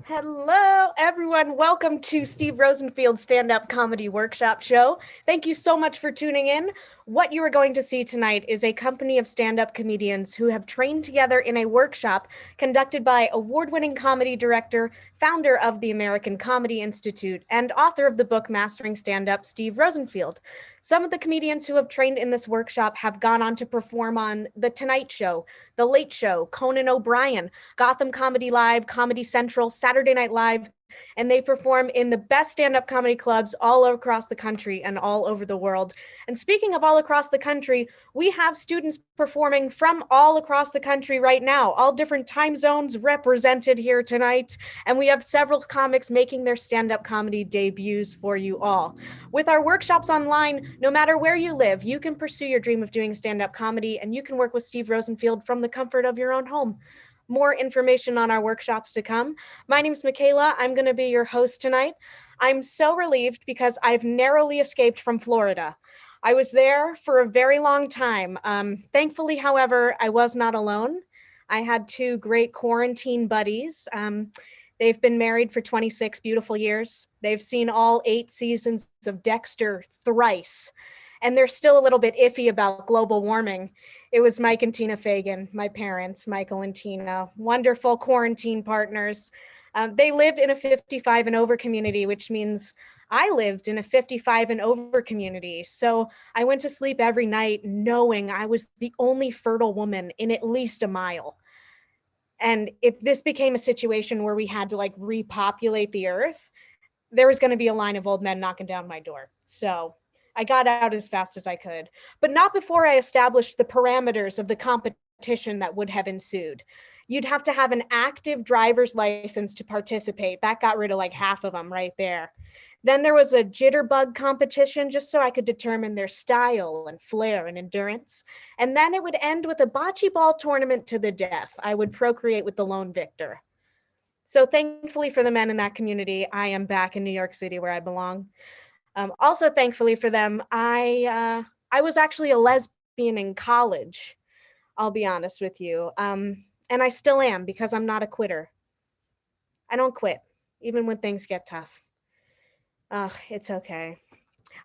Hello, everyone. Welcome to Steve Rosenfield's stand-up comedy workshop show. Thank you so much for tuning in. What you are going to see tonight is a company of stand-up comedians who have trained together in a workshop conducted by award-winning comedy director, founder of the American Comedy Institute, and author of the book Mastering Stand-Up, Steve Rosenfield. Some of the comedians who have trained in this workshop have gone on to perform on The Tonight Show, The Late Show, Conan O'Brien, Gotham Comedy Live, Comedy Central, Saturday Night Live, and they perform in the best stand-up comedy clubs all across the country and all over the world. And speaking of all across the country, we have students performing from all across the country right now, all different time zones represented here tonight, and we have several comics making their stand-up comedy debuts for you all. With our workshops online, no matter where you live, you can pursue your dream of doing stand-up comedy, and you can work with Steve Rosenfield from the comfort of your own home. More information on our workshops to come. My name's Michaela. I'm going to be your host tonight. I'm so relieved because I've narrowly escaped from Florida. I was there for a very long time. Thankfully, however, I was not alone. I had two great quarantine buddies. They've been married for 26 beautiful years. They've seen all 8 seasons of Dexter thrice, and they're still a little bit iffy about global warming. It was Mike and Tina Fagan, my parents, Michael and Tina, wonderful quarantine partners. They lived in a 55 and over community, which means I lived in a 55 and over community. So I went to sleep every night knowing I was the only fertile woman in at least a mile. And if this became a situation where we had to repopulate the earth, there was going to be a line of old men knocking down my door. So I got out as fast as I could, but not before I established the parameters of the competition that would have ensued. You'd have to have an active driver's license to participate. That got rid of half of them right there. Then there was a jitterbug competition just so I could determine their style and flair and endurance. And then it would end with a bocce ball tournament to the death. I would procreate with the lone victor. So thankfully for the men in that community, I am back in New York City where I belong. Also, thankfully for them, I was actually a lesbian in college. I'll be honest with you, and I still am because I'm not a quitter. I don't quit, even when things get tough. It's okay.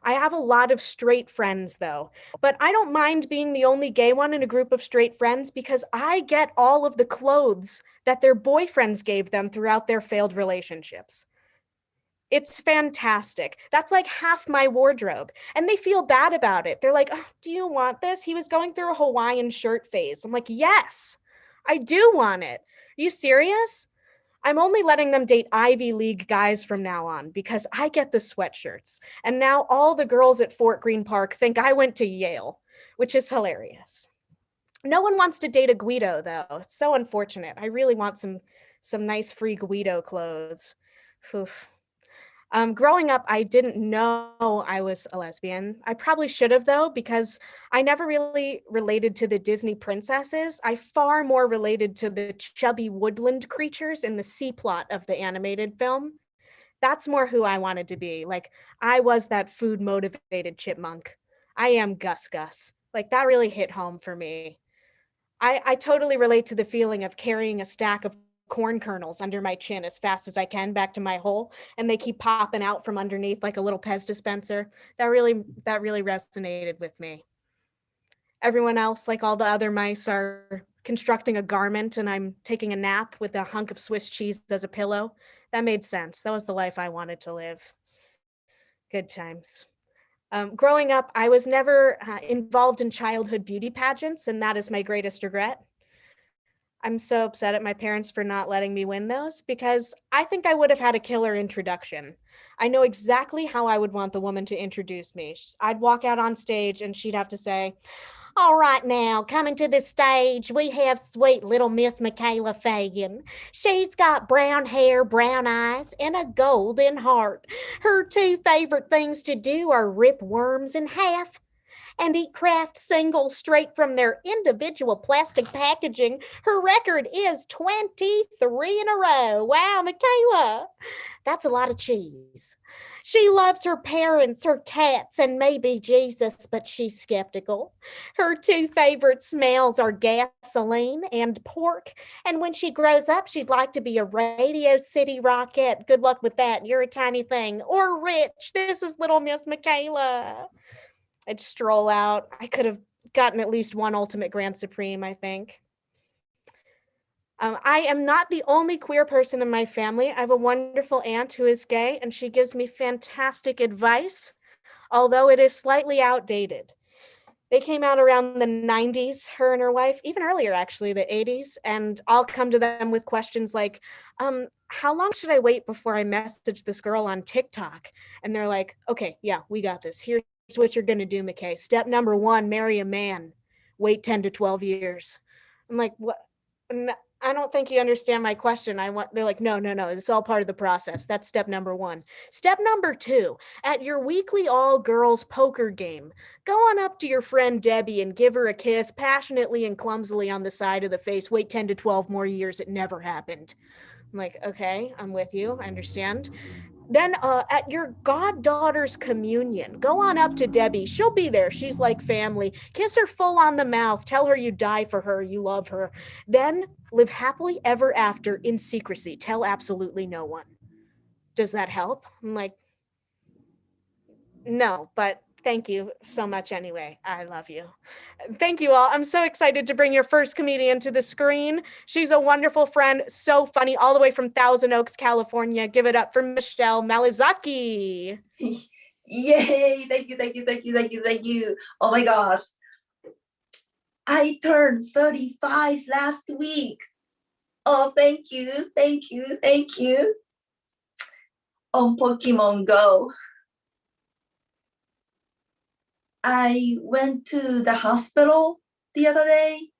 I have a lot of straight friends, though, but I don't mind being the only gay one in a group of straight friends because I get all of the clothes that their boyfriends gave them throughout their failed relationships. It's fantastic. That's like half my wardrobe. And they feel bad about it. They're like, oh, do you want this? He was going through a Hawaiian shirt phase. I'm like, yes, I do want it. Are you serious? I'm only letting them date Ivy League guys from now on because I get the sweatshirts. And now all the girls at Fort Greene Park think I went to Yale, which is hilarious. No one wants to date a Guido, though. It's so unfortunate. I really want some nice free Guido clothes. Oof. Growing up, I didn't know I was a lesbian. I probably should have, though, because I never really related to the Disney princesses. I far more related to the chubby woodland creatures in the C plot of the animated film. That's more who I wanted to be. I was that food motivated chipmunk. I am Gus Gus. That really hit home for me. I totally relate to the feeling of carrying a stack of corn kernels under my chin as fast as I can back to my hole, and they keep popping out from underneath like a little Pez dispenser. That really resonated with me. Everyone else, like all the other mice, are constructing a garment, and I'm taking a nap with a hunk of Swiss cheese as a pillow. That made sense. That was the life I wanted to live. Good times. Growing up, I was never involved in childhood beauty pageants, and that is my greatest regret. I'm so upset at my parents for not letting me win those because I think I would have had a killer introduction. I know exactly how I would want the woman to introduce me. I'd walk out on stage and she'd have to say, all right, now, coming to the stage, we have sweet little Miss Michaela Fagan. She's got brown hair, brown eyes, and a golden heart. Her 2 favorite things to do are rip worms in half and eat Kraft singles straight from their individual plastic packaging. Her record is 23 in a row. Wow, Michaela, that's a lot of cheese. She loves her parents, her cats, and maybe Jesus, but she's skeptical. Her two favorite smells are gasoline and pork. And when she grows up, she'd like to be a Radio City Rocket. Good luck with that. You're a tiny thing. Or rich. This is little Miss Michaela. I'd stroll out. I could have gotten at least one Ultimate Grand Supreme, I think. I am not the only queer person in my family. I have a wonderful aunt who is gay, and she gives me fantastic advice, although it is slightly outdated. They came out around the 90s, her and her wife, even earlier, actually, the 80s, and I'll come to them with questions like, how long should I wait before I message this girl on TikTok? And they're like, okay, yeah, we got this. Here's what you're going to do, McKay. Step number 1, marry a man. Wait 10 to 12 years. I'm like, what? I don't think you understand my question. They're like, no, it's all part of the process. That's step number 1. Step number 2, at your weekly all girls poker game, go on up to your friend Debbie and give her a kiss passionately and clumsily on the side of the face. Wait 10 to 12 more years. It never happened. I'm like, okay, I'm with you. I understand. Then at your goddaughter's communion, go on up to Debbie. She'll be there. She's like family. Kiss her full on the mouth. Tell her you die for her. You love her. Then live happily ever after in secrecy. Tell absolutely no one. Does that help? I'm like, no, but thank you so much anyway. I love you. Thank you all. I'm so excited to bring your first comedian to the screen. She's a wonderful friend, so funny, all the way from Thousand Oaks, California. Give it up for Michelle Malizaki. Yay! Thank you. Oh my gosh. I turned 35 last week. Oh, thank you. On Pokemon Go. I went to the hospital the other day.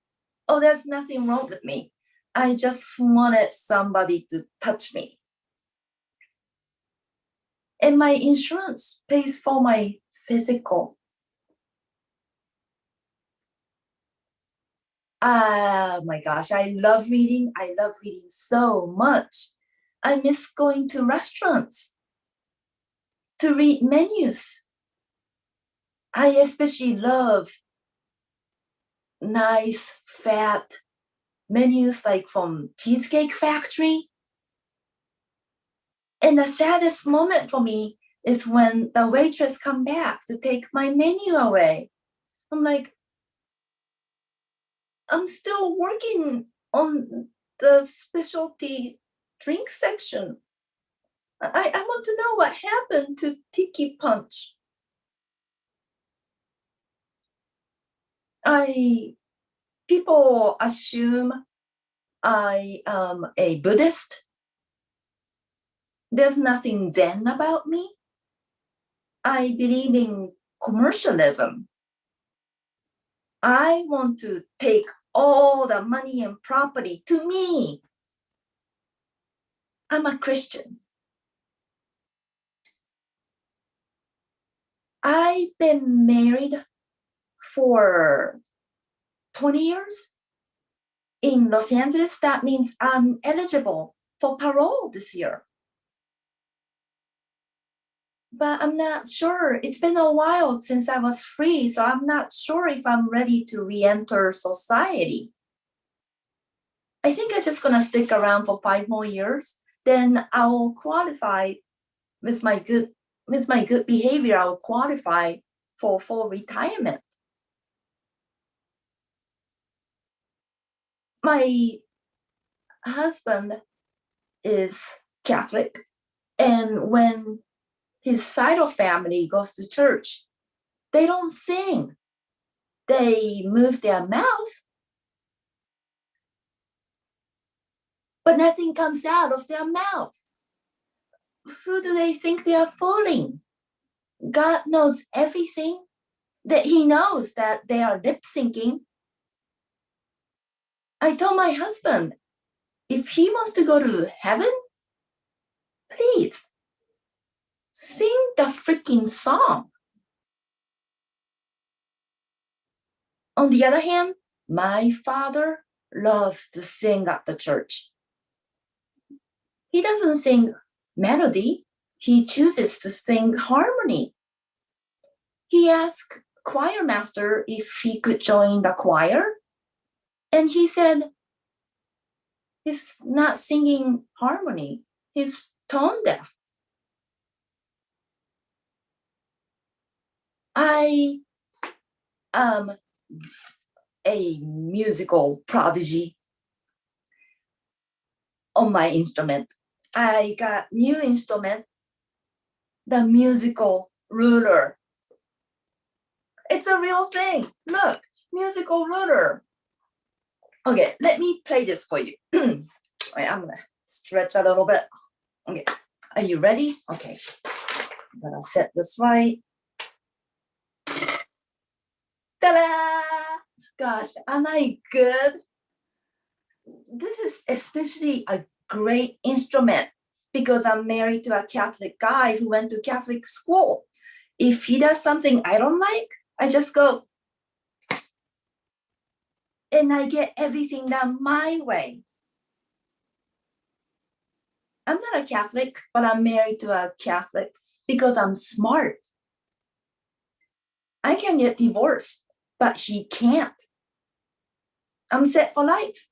Oh, there's nothing wrong with me. I just wanted somebody to touch me. And my insurance pays for my physical. Oh my gosh, I love reading. I love reading so much. I miss going to restaurants to read menus. I especially love nice, fat menus like from Cheesecake Factory. And the saddest moment for me is when the waitress come back to take my menu away. I'm like, I'm still working on the specialty drink section. I want to know what happened to Tiki Punch. People assume I am a Buddhist. There's nothing Zen about me. I believe in commercialism. I want to take all the money and property to me. I'm a Christian. I've been married for 20 years. In Los Angeles, that means I'm eligible for parole this year. But I'm not sure. It's been a while since I was free, so I'm not sure if I'm ready to re-enter society. I think I'm just gonna stick around for 5 more years. Then I'll qualify with my good behavior. I'll qualify for full retirement. My husband is Catholic, and when his side of family goes to church, they don't sing. They move their mouth, but nothing comes out of their mouth. Who do they think they are fooling? God knows everything. That He knows that they are lip syncing. I told my husband, if he wants to go to heaven, please sing the freaking song. On the other hand, my father loves to sing at the church. He doesn't sing melody. he chooses to sing harmony. He asked choir master if he could join the choir, and he said he's not singing harmony. He's tone deaf. I am a musical prodigy on my instrument. I got new instrument, the musical ruler. It's a real thing. Look, musical ruler. Okay, let me play this for you. Wait, I'm gonna stretch a little bit. Okay, are you ready? Okay, I'm gonna set this right. Ta-da! Gosh, am I good? This is especially a great instrument because I'm married to a Catholic guy who went to Catholic school. If he does something I don't like, I just go, and I get everything done my way. I'm not a Catholic, but I'm married to a Catholic because I'm smart. I can get divorced, but he can't. I'm set for life.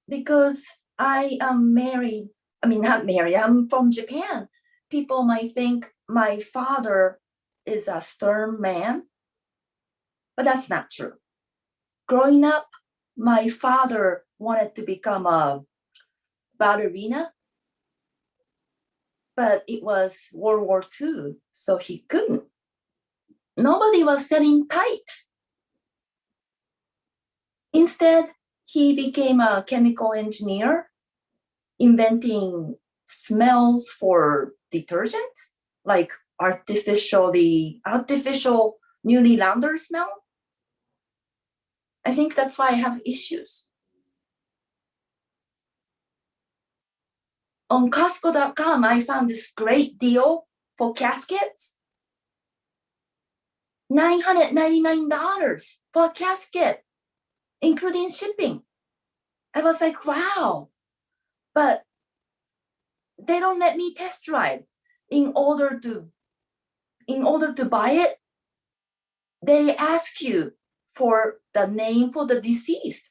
Because I am married, not married, I'm from Japan. People might think my father is a stern man, but that's not true. Growing up, my father wanted to become a ballerina, but it was World War II, so he couldn't. Nobody was selling tights. Instead, he became a chemical engineer, inventing smells for detergents, like artificial newly lavender smell. I think that's why I have issues. On Costco.com, I found this great deal for caskets. $999 for a casket, including shipping. I was like, wow. But they don't let me test drive. In order to buy it, they ask you for the name for the deceased.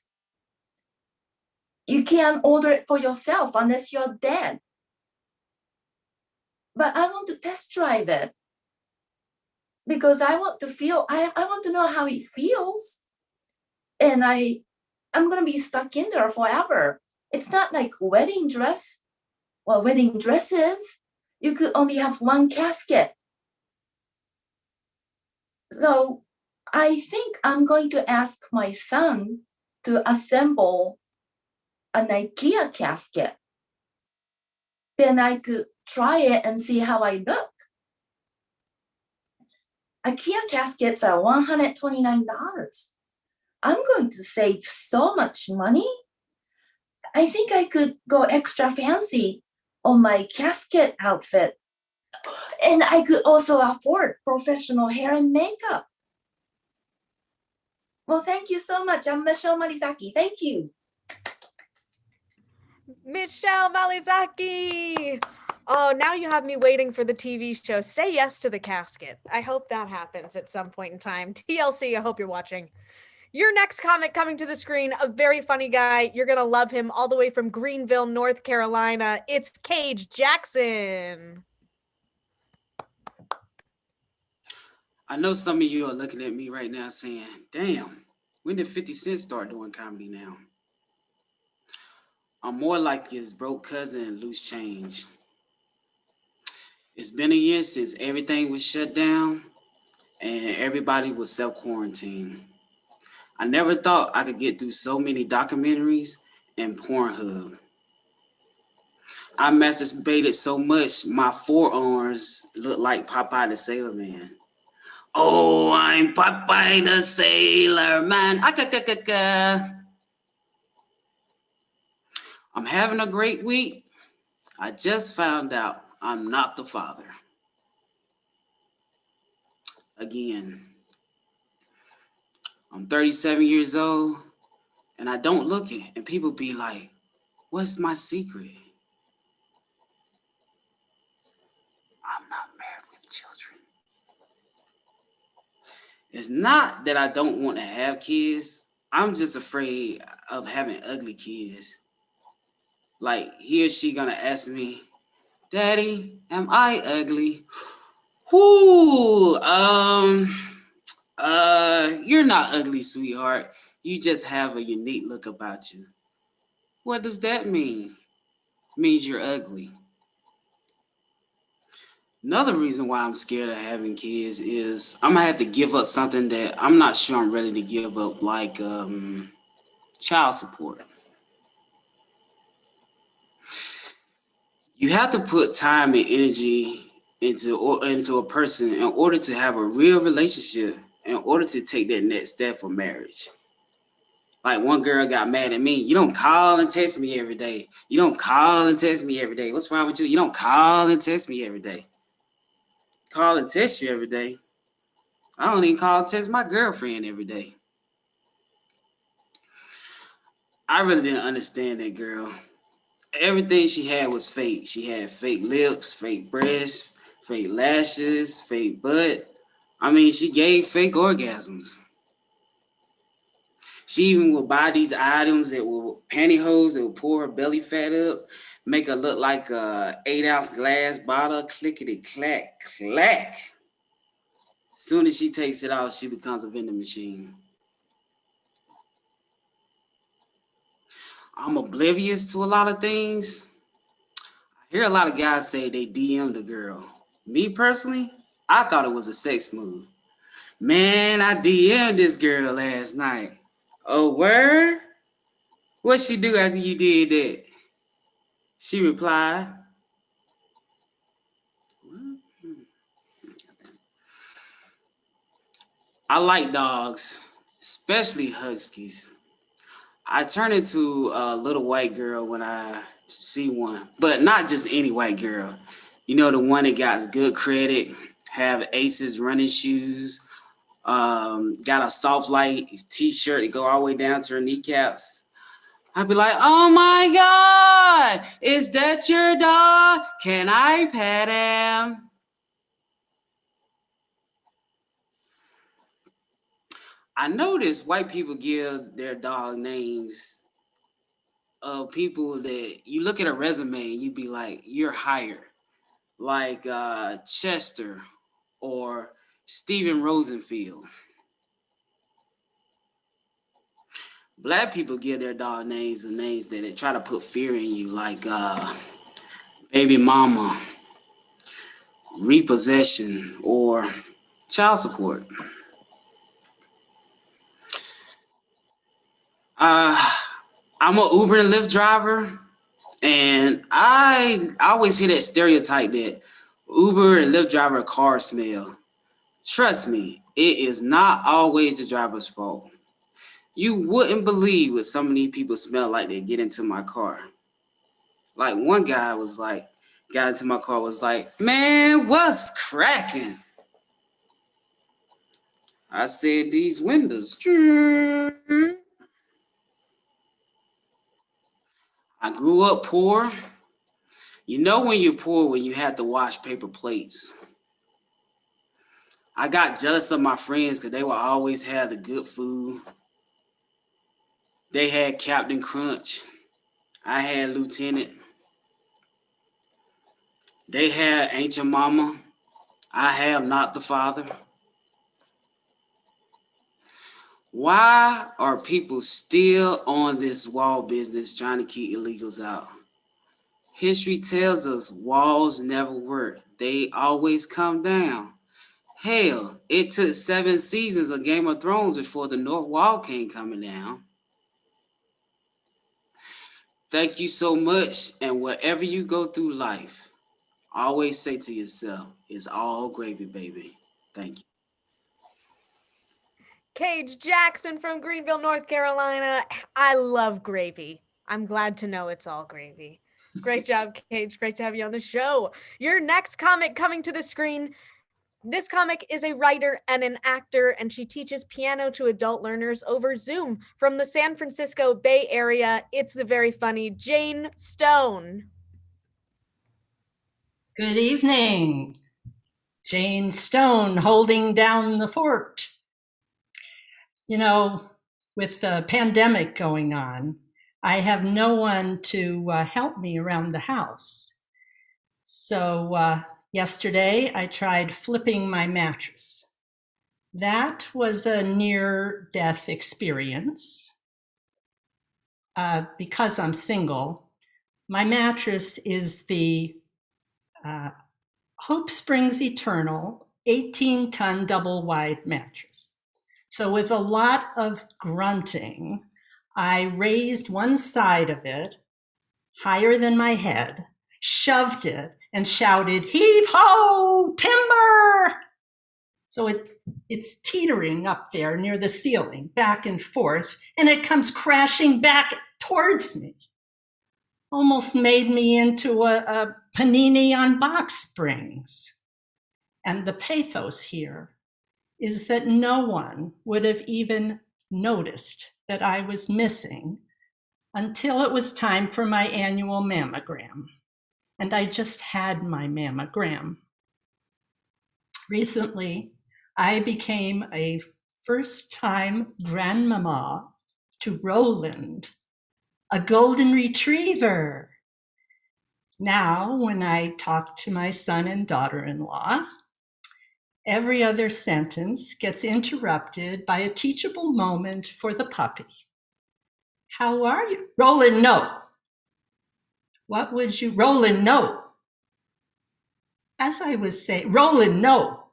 You can't order it for yourself unless you're dead. But I want to test drive it because I want to know how it feels. And I'm gonna be stuck in there forever. It's not like wedding dress. Well, wedding dresses, you could only have one casket. So I think I'm going to ask my son to assemble an IKEA casket. Then I could try it and see how I look. IKEA caskets are $129. I'm going to save so much money. I think I could go extra fancy on my casket outfit. And I could also afford professional hair and makeup. Well, thank you so much. I'm Michelle Marizaki. Thank you. Michelle Malizaki. Oh, now you have me waiting for the TV show. Say Yes to the Casket. I hope that happens at some point in time. TLC, I hope you're watching. Your next comic coming to the screen, a very funny guy. You're going to love him all the way from Greenville, North Carolina. It's Cage Jackson. I know some of you are looking at me right now saying, damn, when did 50 Cent start doing comedy now? I'm more like his broke cousin, Loose Change. It's been a year since everything was shut down and everybody was self-quarantined. I never thought I could get through so many documentaries and Pornhub. I masturbated so much, my forearms look like Popeye the Sailor Man. Oh, I'm Popeye the Sailor Man. I'm having a great week. I just found out I'm not the father. Again, I'm 37 years old and I don't look it. And people be like, What's my secret? I'm not married with children. It's not that I don't want to have kids. I'm just afraid of having ugly kids. Like, he or she gonna ask me, Daddy, am I ugly? Whoo, you're not ugly, sweetheart. You just have a unique look about you. What does that mean? Means you're ugly. Another reason why I'm scared of having kids is I'm gonna have to give up something that I'm not sure I'm ready to give up, like child support. You have to put time and energy into a person in order to have a real relationship, in order to take that next step for marriage. Like, one girl got mad at me. You don't call and text me every day. You don't call and text me every day. What's wrong with you? You don't call and text me every day. Call and text you every day. I don't even call and text my girlfriend every day. I really didn't understand that girl. Everything she had was fake. She had fake lips, fake breasts, fake lashes, fake butt. I mean, she gave fake orgasms. She even would buy these items that were pantyhose that would pull her belly fat up, make her look like a 8-ounce glass bottle, clickety clack, clack. As soon as she takes it off, she becomes a vending machine. I'm oblivious to a lot of things. I hear a lot of guys say they DM'd a girl. Me personally, I thought it was a sex move. Man, I DM'd this girl last night. Oh, word? What she do after you did that? She replied, I like dogs, especially huskies. I turn into a little white girl when I see one, but not just any white girl. You know, the one that got good credit, have Aces running shoes, got a soft light t-shirt that go all the way down to her kneecaps. I'd be like, oh my God, is that your dog? Can I pet him? I noticed white people give their dog names of people that you look at a resume and you be like, you're hired. Like Chester or Steven Rosenfield. Black people give their dog names and names that they try to put fear in you, like baby mama, repossession, or child support. I'm an Uber and Lyft driver, and I always hear that stereotype that Uber and Lyft driver car smell. Trust me, it is not always the driver's fault. You wouldn't believe what some of these people smell like they get into my car. Like, one guy was like, got into my car, was like, man, what's cracking? I said, these windows. I grew up poor. You know when you're poor when you have to wash paper plates. I got jealous of my friends because they would always have the good food. They had Captain Crunch. I had Lieutenant. They had Ancient Mama. I have Not the Father. Why are people still on this wall business trying to keep illegals out? History tells us walls never work. They always come down. Hell, it took 7 seasons of Game of Thrones before the North Wall came coming down. Thank you so much, and wherever you go through life, always say to yourself, it's all gravy, baby. Thank you. Cage Jackson from Greenville, North Carolina. I love gravy. I'm glad to know it's all gravy. Great job, Cage. Great to have you on the show. Your next comic coming to the screen This comic is a writer and an actor, and she teaches piano to adult learners over Zoom from the San Francisco Bay Area. It's the very funny Jane Stone. Good evening. Jane Stone holding down the fort. You know, with the pandemic going on, I have no one to help me around the house. So yesterday I tried flipping my mattress. That was a near-death experience. Because I'm single, my mattress is the Hope Springs Eternal 18-ton double-wide mattress. So with a lot of grunting, I raised one side of it higher than my head, shoved it, and shouted, "Heave ho, timber!" So it's teetering up there near the ceiling, back and forth, and it comes crashing back towards me. Almost made me into a panini on box springs. And the pathos here is that no one would have even noticed that I was missing until it was time for my annual mammogram. And I just had my mammogram. Recently, I became a first-time grandmama to Roland, a golden retriever. Now, when I talk to my son and daughter-in-law, every other sentence gets interrupted by a teachable moment for the puppy. How are you? Roland, no. What would you, Roland, no. As I was saying, Roland, no.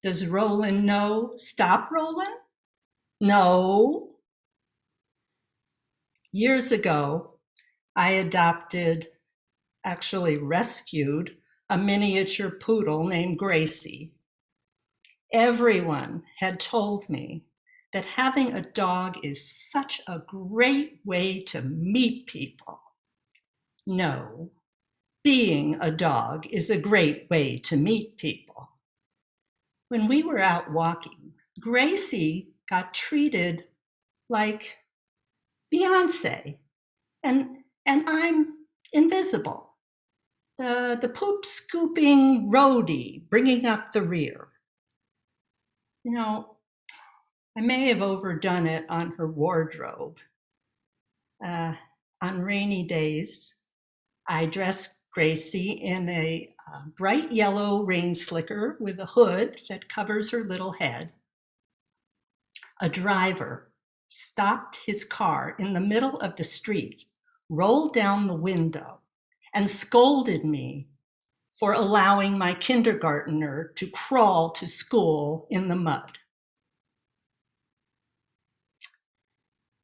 Does Roland know? Stop, Roland? No. Years ago, I actually rescued a miniature poodle named Gracie. Everyone had told me that having a dog is such a great way to meet people. No, being a dog is a great way to meet people. When we were out walking, Gracie got treated like Beyonce, and I'm invisible. The poop scooping roadie bringing up the rear. You know, I may have overdone it on her wardrobe. On rainy days, I dress Gracie in a bright yellow rain slicker with a hood that covers her little head. A driver stopped his car in the middle of the street, rolled down the window, and scolded me for allowing my kindergartner to crawl to school in the mud.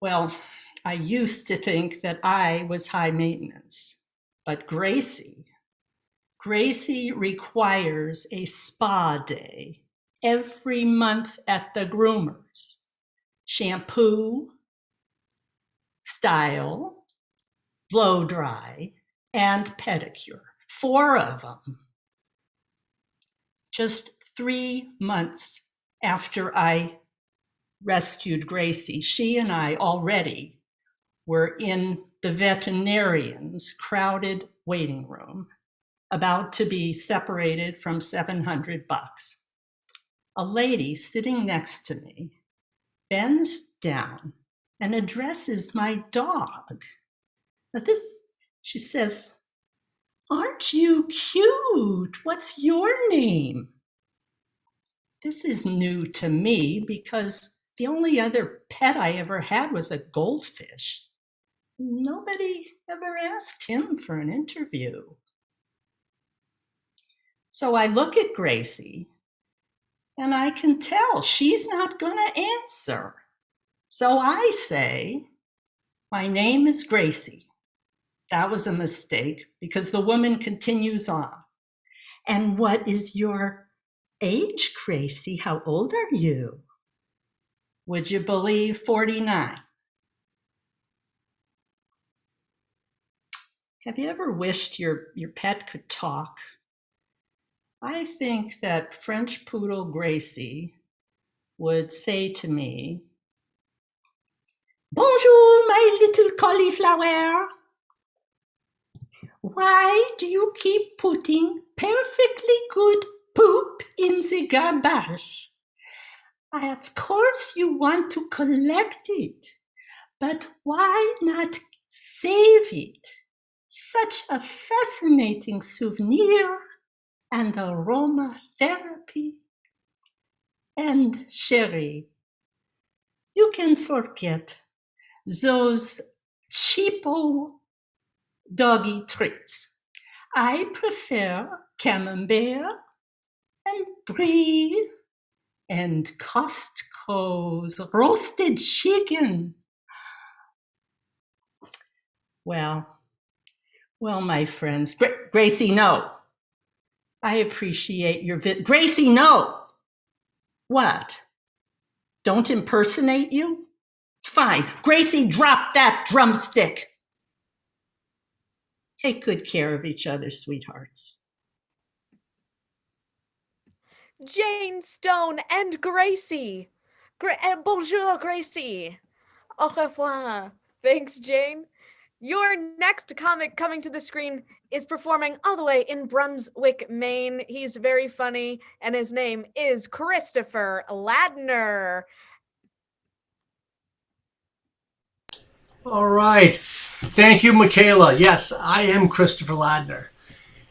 Well, I used to think that I was high maintenance, but Gracie requires a spa day every month at the groomers. Shampoo, style, blow dry, and pedicure. 4 of them. Just 3 months after I rescued Gracie, she and I already were in the veterinarian's crowded waiting room, about to be separated from $700. A lady sitting next to me bends down and addresses my dog. Now she says, "Aren't you cute? What's your name?" This is new to me because the only other pet I ever had was a goldfish. Nobody ever asked him for an interview. So I look at Gracie and I can tell she's not going to answer. So I say, "My name is Gracie." That was a mistake because the woman continues on. "And what is your age, Gracie? How old are you?" Would you believe 49? Have you ever wished your pet could talk? I think that French poodle Gracie would say to me, "Bonjour, my little cauliflower. Why do you keep putting perfectly good poop in the garbage? Of course you want to collect it, but why not save it? Such a fascinating souvenir and aromatherapy. And Sherry, you can forget those cheapo doggy treats. I prefer camembert and brie and Costco's roasted chicken." Well, my friends, Gracie, no. I appreciate your Gracie, no. What? Don't impersonate you? Fine. Gracie, drop that drumstick. Take good care of each other, sweethearts. Jane Stone and Gracie. Bonjour, Gracie. Au revoir. Thanks, Jane. Your next comic coming to the screen is performing all the way in Brunswick, Maine. He's very funny, and his name is Christopher Ladner. All right. Thank you, Michaela. Yes, I am Christopher Ladner,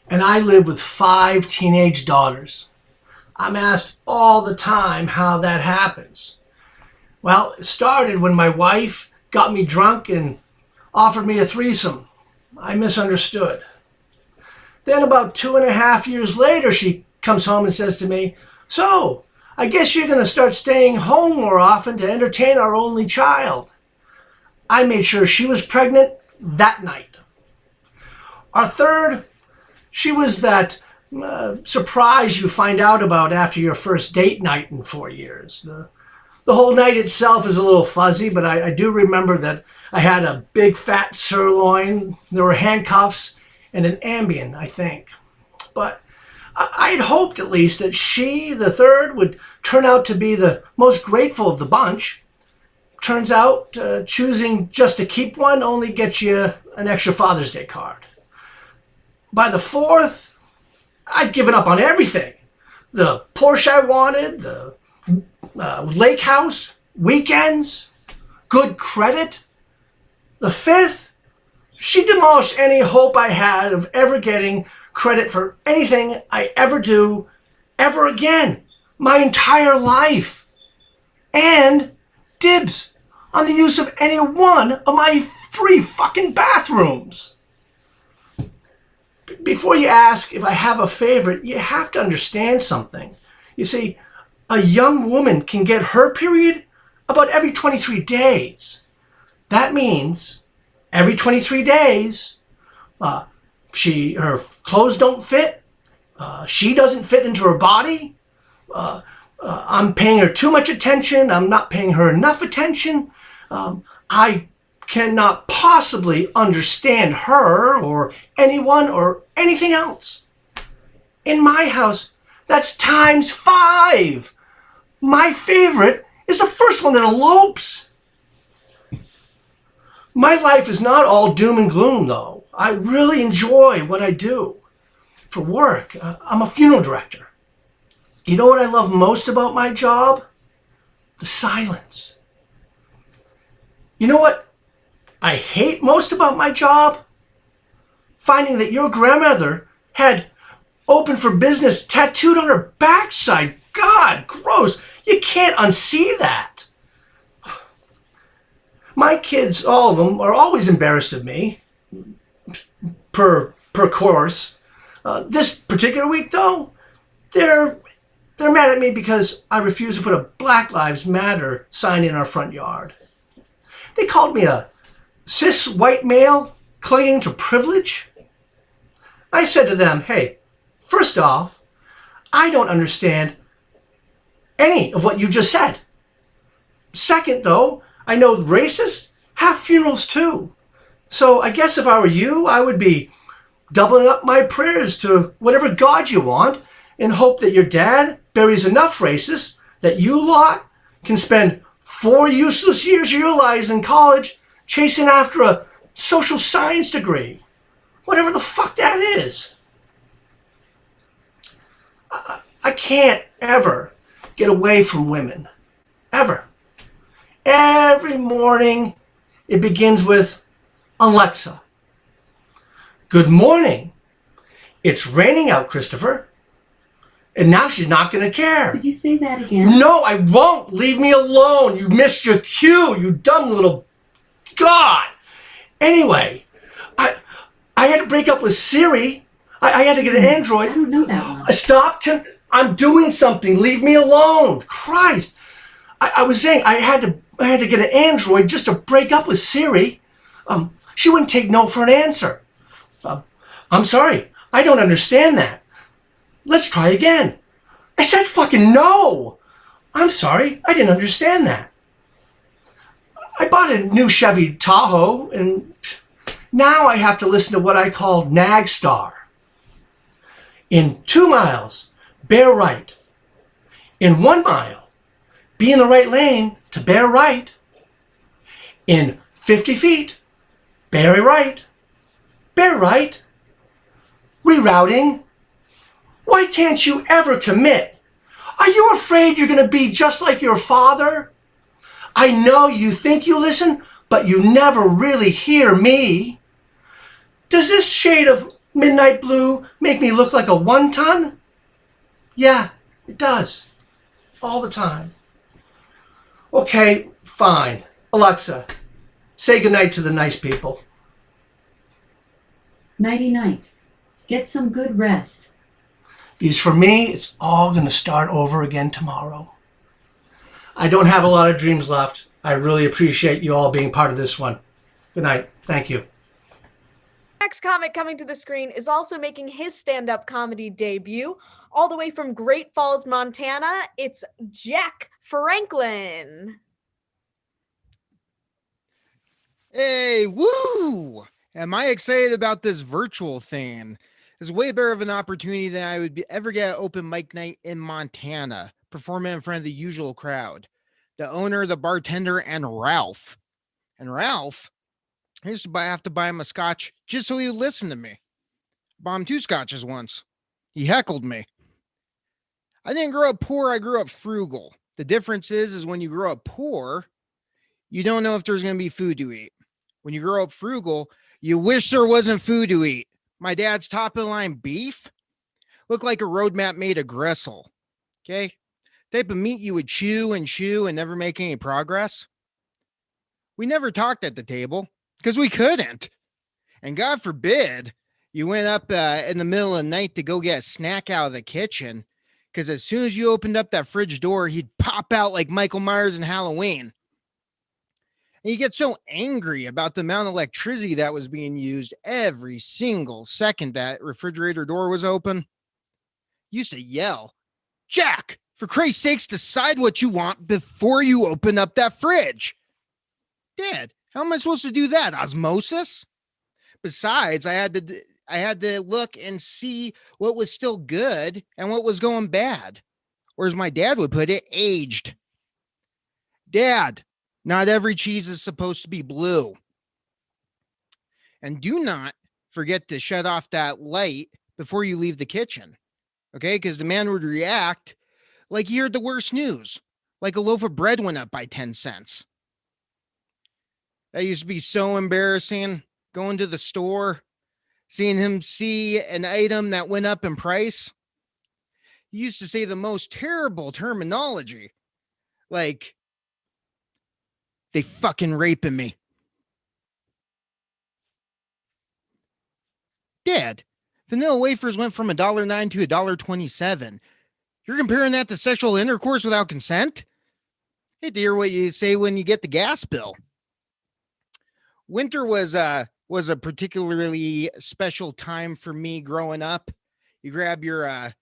and I live with 5 teenage daughters. I'm asked all the time how that happens. Well, it started when my wife got me drunk and offered me a threesome. I misunderstood. Then about 2.5 years later, she comes home and says to me, "So, I guess you're going to start staying home more often to entertain our only child." I made sure she was pregnant that night. Our third, she was that surprise you find out about after your first date night in 4 years. The whole night itself is a little fuzzy, but I do remember that I had a big fat sirloin, there were handcuffs, and an Ambien, I think. But I'd hoped at least that she, the third, would turn out to be the most grateful of the bunch. Turns out choosing just to keep one only gets you an extra Father's Day card. By the fourth, I'd given up on everything. The Porsche I wanted, the lake house, weekends, good credit. The fifth, she demolished any hope I had of ever getting credit for anything I ever do, ever again, my entire life. And dibs on the use of any one of my 3 fucking bathrooms. Before you ask if I have a favorite, you have to understand something. You see, a young woman can get her period about every 23 days. That means every 23 days, her clothes don't fit, she doesn't fit into her body, I'm paying her too much attention, I'm not paying her enough attention, I cannot possibly understand her or anyone or anything else. In my house, that's times 5. My favorite is the first one that elopes. My life is not all doom and gloom, though. I really enjoy what I do. For work, I'm a funeral director. You know what I love most about my job? The silence. You know what I hate most about my job? Finding that your grandmother had "open for business" tattooed on her backside. God, gross. You can't unsee that. My kids, all of them, are always embarrassed of me. Per course. This particular week, though, they're mad at me because I refuse to put a Black Lives Matter sign in our front yard. They called me a cis white male clinging to privilege. I said to them, hey, first off, I don't understand any of what you just said. Second, though, I know racists have funerals too. So I guess if I were you, I would be doubling up my prayers to whatever God you want in hope that your dad buries enough racists that you lot can spend 4 useless years of your lives in college chasing after a social science degree. Whatever the fuck that is. I can't ever get away from women. Ever. Every morning it begins with, Alexa, good morning. It's raining out, Christopher. And now she's not going to care. Could you say that again? No, I won't. Leave me alone. You missed your cue, you dumb little... God. Anyway, I had to break up with Siri. I had to get an Android. I don't know that one. Stop. I'm doing something. Leave me alone. Christ. I was saying I had to get an Android just to break up with Siri. She wouldn't take no for an answer. I'm sorry. I don't understand that. Let's try again. I said fucking no. I'm sorry. I didn't understand that. I bought a new Chevy Tahoe, and now I have to listen to what I call Nagstar. In 2 miles, bear right. In 1 mile, be in the right lane to bear right. In 50 feet, bear right. Bear right. Rerouting. Why can't you ever commit? Are you afraid you're going to be just like your father? I know you think you listen, but you never really hear me. Does this shade of midnight blue make me look like a one-ton? Yeah, it does. All the time. Okay, fine. Alexa, say goodnight to the nice people. Nighty-night. Get some good rest. Because for me, it's all going to start over again tomorrow. I don't have a lot of dreams left. I really appreciate you all being part of this one. Good night. Thank you. Next comic coming to the screen is also making his stand-up comedy debut. All the way from Great Falls, Montana, it's Jack Franklin. Hey, woo! Am I excited about this virtual thing? It's way better of an opportunity than I would ever get at open mic night in Montana, performing in front of the usual crowd. The owner, the bartender, and Ralph. And Ralph, I used to have to buy him a scotch just so he would listen to me. Bought him 2 scotches once. He heckled me. I didn't grow up poor, I grew up frugal. The difference is when you grow up poor, you don't know if there's going to be food to eat. When you grow up frugal, you wish there wasn't food to eat. My dad's top of the line beef looked like a roadmap made of gristle. Okay? Type of meat you would chew and never make any progress. We never talked at the table because we couldn't. And God forbid you went up in the middle of the night to go get a snack out of the kitchen, because as soon as you opened up that fridge door, he'd pop out like Michael Myers in Halloween. And you get so angry about the amount of electricity that was being used every single second that refrigerator door was open. You used to yell, Jack, for Christ's sakes, decide what you want before you open up that fridge. Dad, how am I supposed to do that? Osmosis? Besides, I had to look and see what was still good and what was going bad. Or as my dad would put it, aged. Dad, not every cheese is supposed to be blue. And do not forget to shut off that light before you leave the kitchen. Okay? Because the man would react like he heard the worst news. Like a loaf of bread went up by 10 cents. That used to be so embarrassing. Going to the store, seeing him see an item that went up in price. He used to say the most terrible terminology. Like, they fucking raping me. Dad, vanilla wafers went from $1.09 to $1.27. You're comparing that to sexual intercourse without consent? Hate to hear what you say when you get the gas bill. Winter was a particularly special time for me growing up. You grab your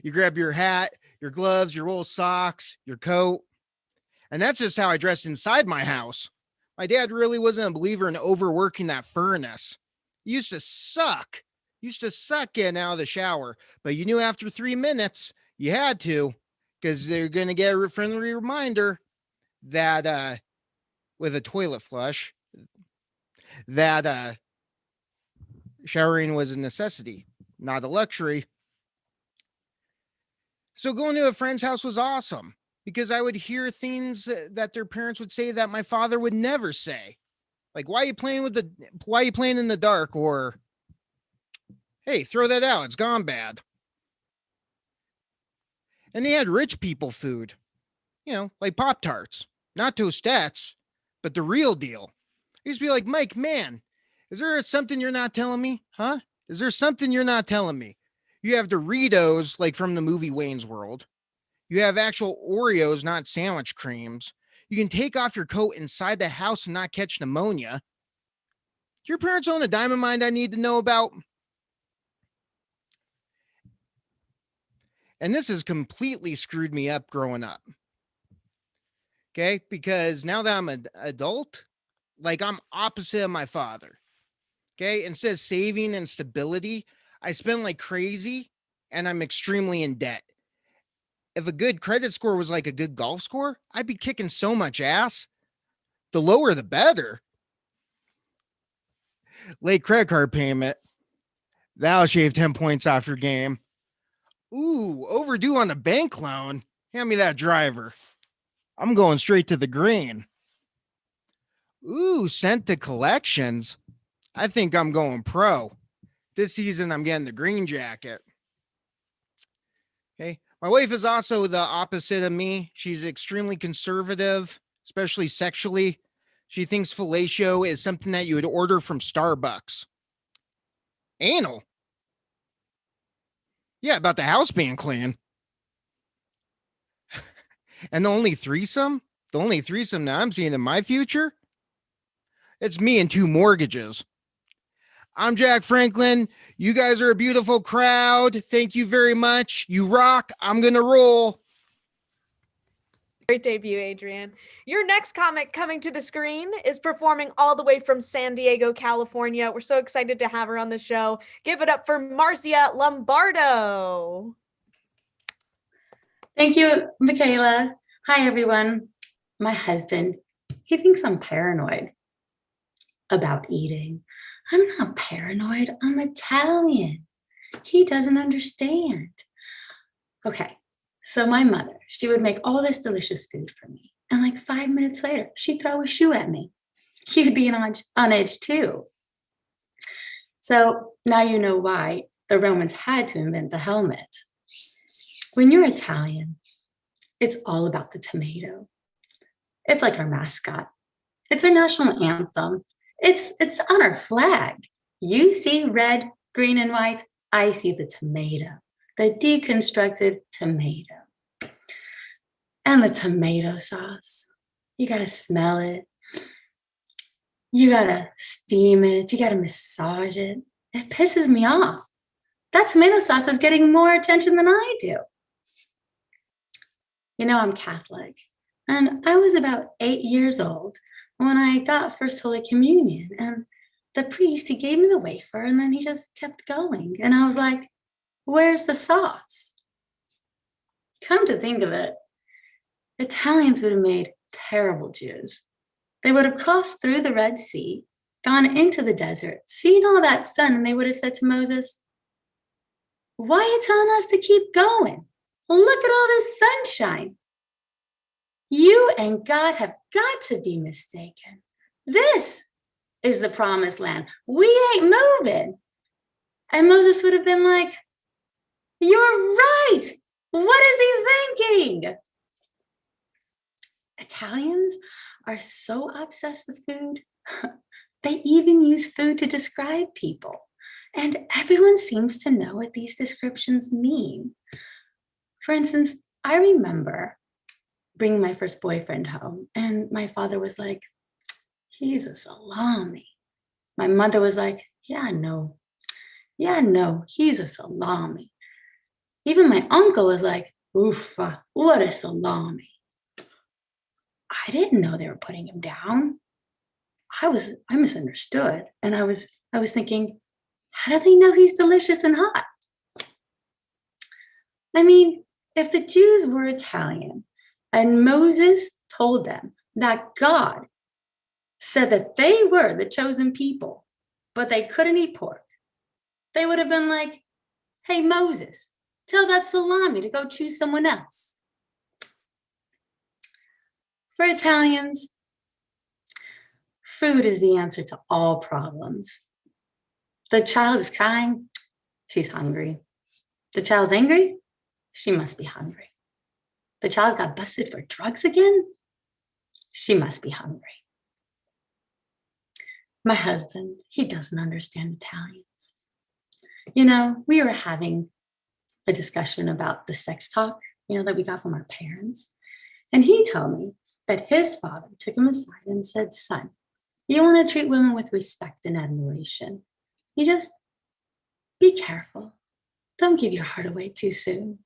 you grab your hat, your gloves, your wool socks, your coat. And that's just how I dressed inside my house. My dad really wasn't a believer in overworking that furnace. It used to suck used to suck getting out of the shower, but you knew after 3 minutes you had to, because they're going to get a friendly reminder that with a toilet flush, that showering was a necessity, not a luxury. So going to a friend's house was awesome, because I would hear things that their parents would say that my father would never say. Like, why are you playing in the dark? Or, hey, throw that out, it's gone bad. And they had rich people food, like Pop-Tarts, not Toastettes, but the real deal. I used to be like, Mike, man, is there something you're not telling me? Huh? Is there something you're not telling me? You have Doritos, like from the movie Wayne's World. You have actual Oreos, not sandwich creams. You can take off your coat inside the house and not catch pneumonia. Your parents own a diamond mine I need to know about? And this has completely screwed me up growing up. Okay? Because now that I'm an adult, like, I'm opposite of my father. Okay? Instead of saving and stability, I spend like crazy and I'm extremely in debt. If a good credit score was like a good golf score, I'd be kicking so much ass. The lower, the better. Late credit card payment, that'll shave 10 points off your game. Ooh, overdue on the bank loan. Hand me that driver. I'm going straight to the green. Ooh, sent to collections. I think I'm going pro. This season, I'm getting the green jacket. Okay. My wife is also the opposite of me. She's extremely conservative, especially sexually. She thinks fellatio is something that you would order from Starbucks. Anal? Yeah, about the house being clean. And the only threesome that I'm seeing in my future, it's me and 2 mortgages. I'm Jack Franklin. You guys are a beautiful crowd. Thank you very much. You rock. I'm going to roll. Great debut, Adrian. Your next comic coming to the screen is performing all the way from San Diego, California. We're so excited to have her on the show. Give it up for Marcia Lombardo. Thank you, Michaela. Hi, everyone. My husband, he thinks I'm paranoid about eating. I'm not paranoid. I'm Italian. He doesn't understand. Okay, so my mother, she would make all this delicious food for me. And like 5 minutes later, she'd throw a shoe at me. You'd be on edge too. So now you know why the Romans had to invent the helmet. When you're Italian, it's all about the tomato. It's like our mascot. It's our national anthem. It's on our flag. You see red, green, and white. I see the tomato, the deconstructed tomato. And the tomato sauce. You gotta smell it. You gotta steam it. You gotta massage it. It pisses me off. That tomato sauce is getting more attention than I do. You know, I'm Catholic, and I was about 8 years old when I got First Holy Communion, and the priest, he gave me the wafer, and then he just kept going. And I was like, where's the sauce? Come to think of it, Italians would have made terrible Jews. They would have crossed through the Red Sea, gone into the desert, seen all that sun, and they would have said to Moses, why are you telling us to keep going? Look at all this sunshine. You and God have got to be mistaken. This is the promised land. We ain't moving. And Moses would have been like, you're right. What is he thinking? Italians are so obsessed with food. They even use food to describe people. And everyone seems to know what these descriptions mean. For instance, I remember bringing my first boyfriend home, and my father was like, he's a salami. My mother was like, yeah, no, he's a salami. Even my uncle was like, oof, what a salami. I didn't know they were putting him down. I misunderstood. And I was thinking, How do they know he's delicious and hot? I mean, if the Jews were Italian and Moses told them that God said that they were the chosen people, but they couldn't eat pork, they would have been like, hey, Moses, tell that salami to go choose someone else. For Italians, food is the answer to all problems. The child is crying, she's hungry. The child's angry, she must be hungry. The child got busted for drugs again, she must be hungry. My husband, he doesn't understand Italians. You know, we were having a discussion about the sex talk, that we got from our parents. And he told me that his father took him aside and said, son, you want to treat women with respect and admiration. You just be careful. Don't give your heart away too soon.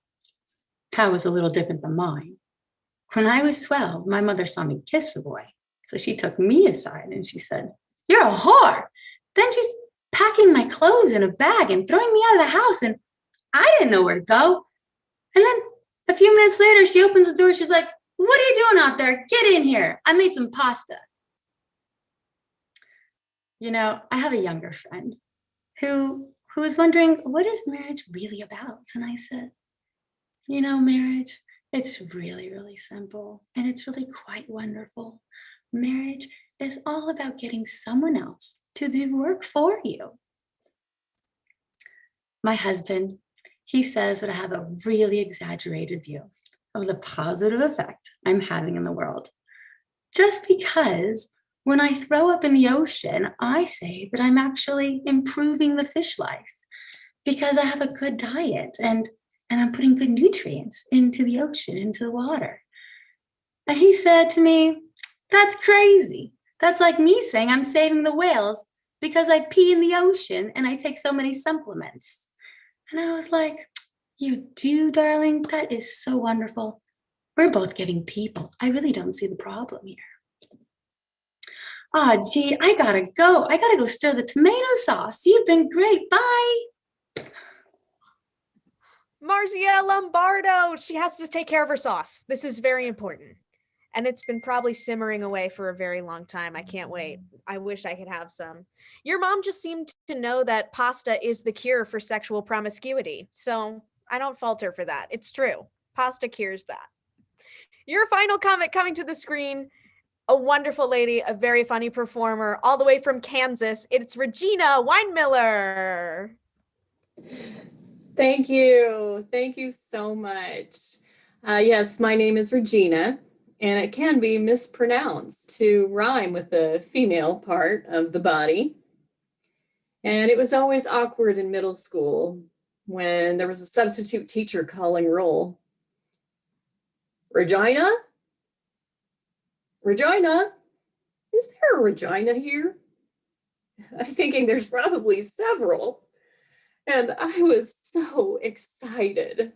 That was a little different than mine. When I was 12, my mother saw me kiss a boy. So she took me aside and she said, you're a whore. Then she's packing my clothes in a bag and throwing me out of the house. And I didn't know where to go. And then a few minutes later, she opens the door. She's like, what are you doing out there? Get in here. I made some pasta. I have a younger friend who was wondering, what is marriage really about? And I said, marriage, it's really, really simple. And it's really quite wonderful. Marriage is all about getting someone else to do work for you. My husband, he says that I have a really exaggerated view of the positive effect I'm having in the world. Just because when I throw up in the ocean, I say that I'm actually improving the fish life because I have a good diet and I'm putting good nutrients into the ocean, into the water. And he said to me, that's crazy. That's like me saying I'm saving the whales because I pee in the ocean and I take so many supplements. And I was like, you do, darling? That is so wonderful. We're both giving people. I really don't see the problem here. Gee, I gotta go. I gotta go stir the tomato sauce. You've been great. Bye. Marcia Lombardo, she has to take care of her sauce. This is very important. And it's been probably simmering away for a very long time. I can't wait. I wish I could have some. Your mom just seemed to know that pasta is the cure for sexual promiscuity. So I don't fault her for that. It's true. Pasta cures that. Your final comment coming to the screen. A wonderful lady, a very funny performer, all the way from Kansas. It's Regina Weinmiller. Thank you. Thank you so much. Yes, my name is Regina, and it can be mispronounced to rhyme with the female part of the body. And it was always awkward in middle school when there was a substitute teacher calling roll. Regina? Regina? Is there a Regina here? I'm thinking there's probably several. And I was so excited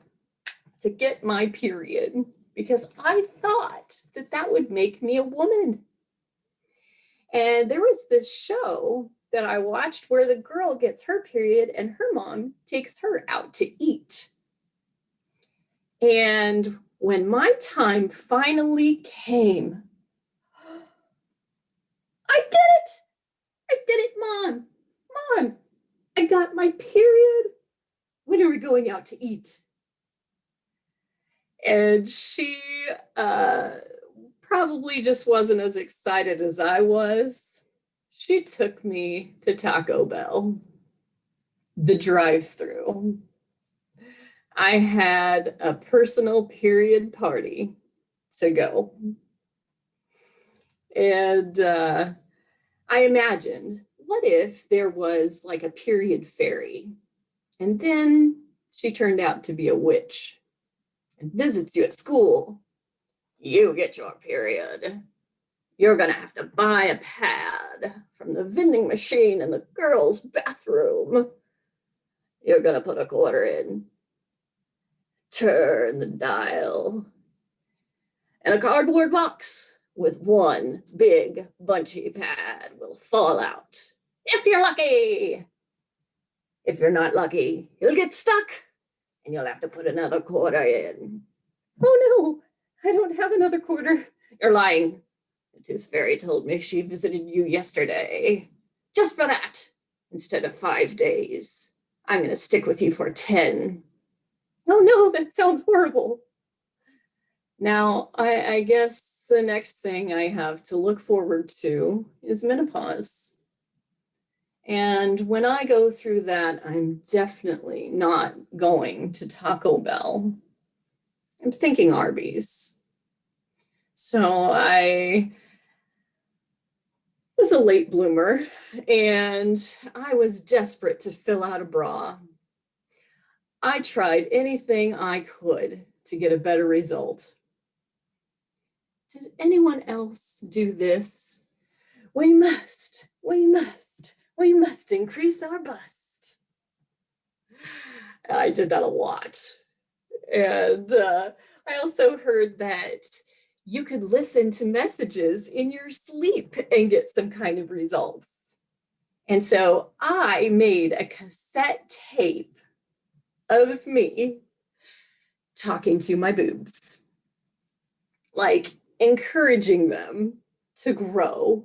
to get my period because I thought that would make me a woman. And there was this show that I watched where the girl gets her period and her mom takes her out to eat. And when my time finally came, I did it! I did it, Mom! Mom! I got my period. When are we going out to eat? And she probably just wasn't as excited as I was. She took me to Taco Bell, the drive-thru. I had a personal period party to go. And I imagined, what if there was like a period fairy? And then she turned out to be a witch and visits you at school. You get your period. You're going to have to buy a pad from the vending machine in the girls' bathroom. You're going to put a quarter in, turn the dial, and a cardboard box with one big bunchy pad will fall out. If you're lucky. If you're not lucky, you'll get stuck and you'll have to put another quarter in. Oh no, I don't have another quarter. You're lying. The Tooth Fairy told me she visited you yesterday. Just for that, instead of 5 days, I'm going to stick with you for 10. Oh no, that sounds horrible. Now, I guess the next thing I have to look forward to is menopause. And when I go through that, I'm definitely not going to Taco Bell. I'm thinking Arby's. So I was a late bloomer and I was desperate to fill out a bra. I tried anything I could to get a better result. Did anyone else do this? We must increase our bust. I did that a lot. And I also heard that you could listen to messages in your sleep and get some kind of results. And so I made a cassette tape of me talking to my boobs, like encouraging them to grow.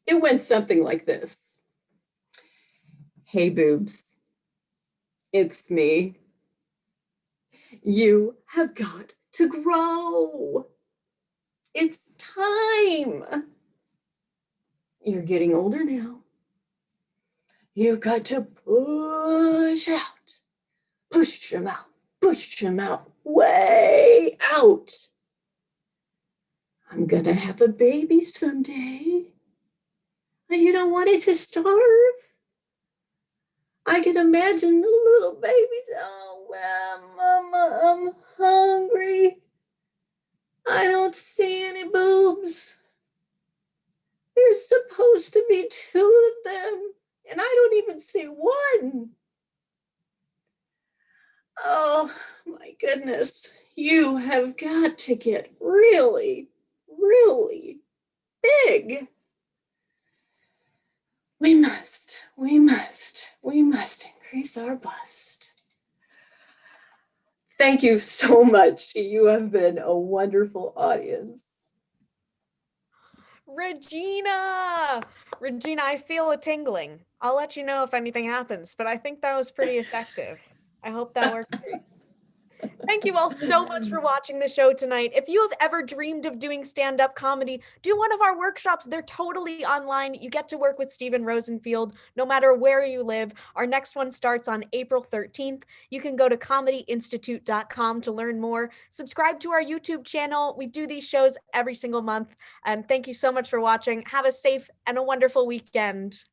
It went something like this. Hey boobs, it's me. You have got to grow. It's time. You're getting older now. You've got to push them out, way out. I'm gonna have a baby someday, but you don't want it to starve. I can imagine the little babies. Oh, well, Mama, I'm hungry. I don't see any boobs. There's supposed to be 2 of them, and I don't even see 1. Oh, my goodness. You have got to get really, really big. We must increase our bust. Thank you so much. You have been a wonderful audience. Regina, I feel a tingling. I'll let you know if anything happens, but I think that was pretty effective. I hope that worked for you. Thank you all so much for watching the show tonight. If you have ever dreamed of doing stand-up comedy, do one of our workshops. They're totally online. You get to work with Stephen Rosenfield no matter where you live. Our next one starts on April 13th. You can go to comedyinstitute.com to learn more. Subscribe to our YouTube channel. We do these shows every single month. And thank you so much for watching. Have a safe and a wonderful weekend.